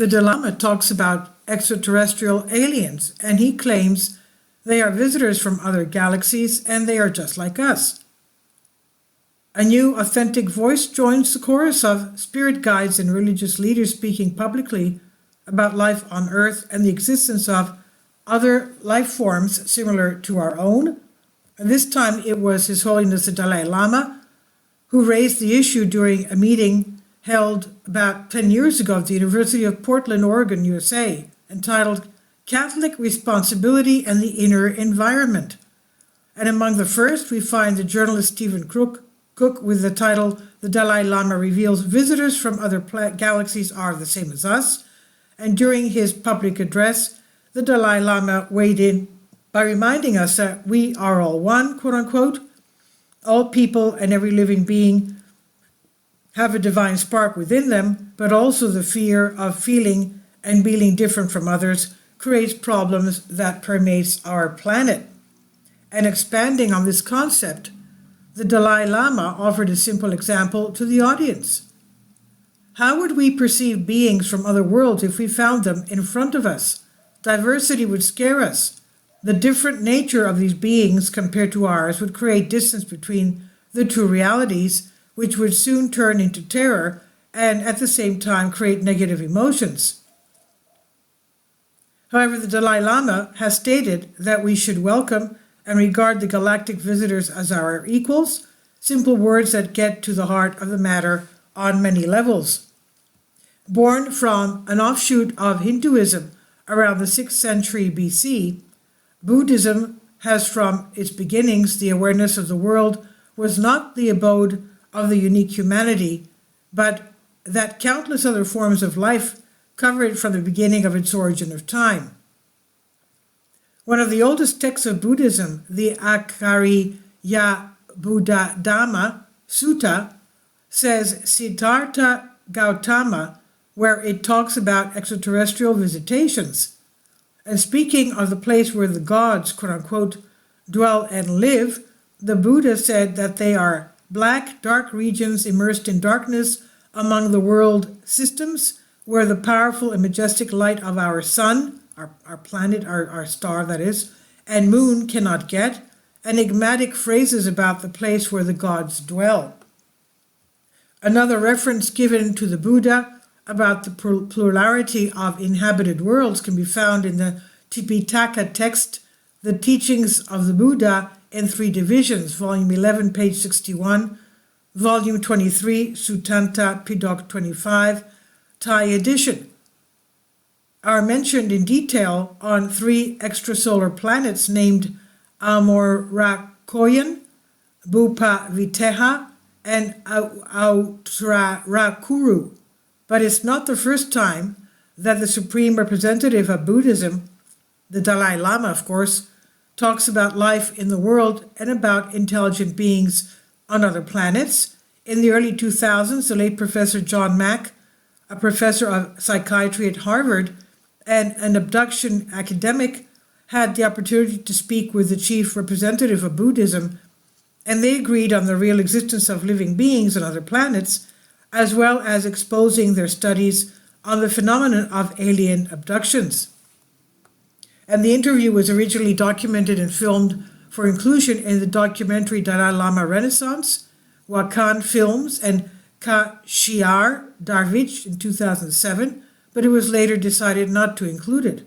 The Dalai Lama talks about extraterrestrial aliens, and he claims they are visitors from other galaxies and they are just like us. A new authentic voice joins the chorus of spirit guides and religious leaders speaking publicly about life on Earth and the existence of other life forms similar to our own. And this time it was His Holiness the Dalai Lama who raised the issue during a meeting held about 10 years ago at the University of Portland, Oregon, USA, entitled Catholic Responsibility and the Inner Environment. And among the first, we find the journalist Stephen Cook with the title, The Dalai Lama Reveals Visitors from Other Galaxies Are the Same as Us. And during his public address, the Dalai Lama weighed in by reminding us that we are all one, quote unquote. All people and every living being have a divine spark within them, but also the fear of feeling and being different from others creates problems that permeates our planet. And expanding on this concept, the Dalai Lama offered a simple example to the audience. How would we perceive beings from other worlds if we found them in front of us? Diversity would scare us. The different nature of these beings compared to ours would create distance between the two realities, which would soon turn into terror and at the same time create negative emotions. However, the Dalai Lama has stated that we should welcome and regard the galactic visitors as our equals, simple words that get to the heart of the matter on many levels. Born from an offshoot of Hinduism around the 6th century BC, Buddhism has from its beginnings the awareness of the world was not the abode of the unique humanity, but that countless other forms of life cover it from the beginning of its origin of time. One of the oldest texts of Buddhism, the Acharya Buddha Dhamma Sutta, says Siddhartha Gautama, where it talks about extraterrestrial visitations. And speaking of the place where the gods, quote unquote, dwell and live, the Buddha said that they are black, dark regions immersed in darkness among the world systems where the powerful and majestic light of our sun, our planet, our star that is, and moon cannot get, enigmatic phrases about the place where the gods dwell. Another reference given to the Buddha about the plurality of inhabited worlds can be found in the Tipitaka text, The Teachings of the Buddha in Three Divisions, volume 11, page 61, volume 23, Suttanta Pidok 25, Thai edition, are mentioned in detail on 3 extrasolar planets named Amorakkoyan, Bhupaviteha, and Uttarakuru. But it's not the first time that the supreme representative of Buddhism, the Dalai Lama, of course, talks about life in the world and about intelligent beings on other planets. In the early 2000s, the late Professor John Mack, a professor of psychiatry at Harvard and an abduction academic, had the opportunity to speak with the chief representative of Buddhism, and they agreed on the real existence of living beings on other planets, as well as exposing their studies on the phenomenon of alien abductions. And the interview was originally documented and filmed for inclusion in the documentary Dalai Lama Renaissance, Wakan Films, and Kashiar Darvich in 2007, but it was later decided not to include it.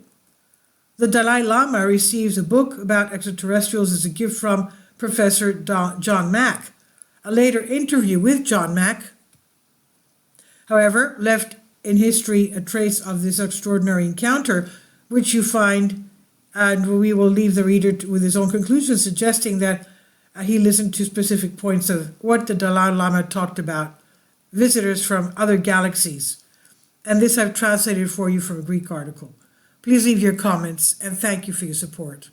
The Dalai Lama receives a book about extraterrestrials as a gift from Professor John Mack. A later interview with John Mack, however, left in history a trace of this extraordinary encounter, which you find, and we will leave the reader with his own conclusions, suggesting that he listened to specific points of what the Dalai Lama talked about, visitors from other galaxies. And this I've translated for you from a Greek article. Please leave your comments, and thank you for your support.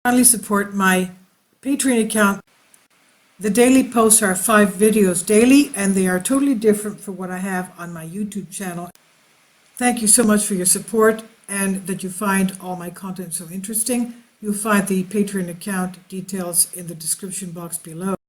Kindly support my Patreon account. The daily posts are 5 videos daily, and they are totally different from what I have on my YouTube channel. Thank you so much for your support and that you find all my content so interesting. You'll find the Patreon account details in the description box below.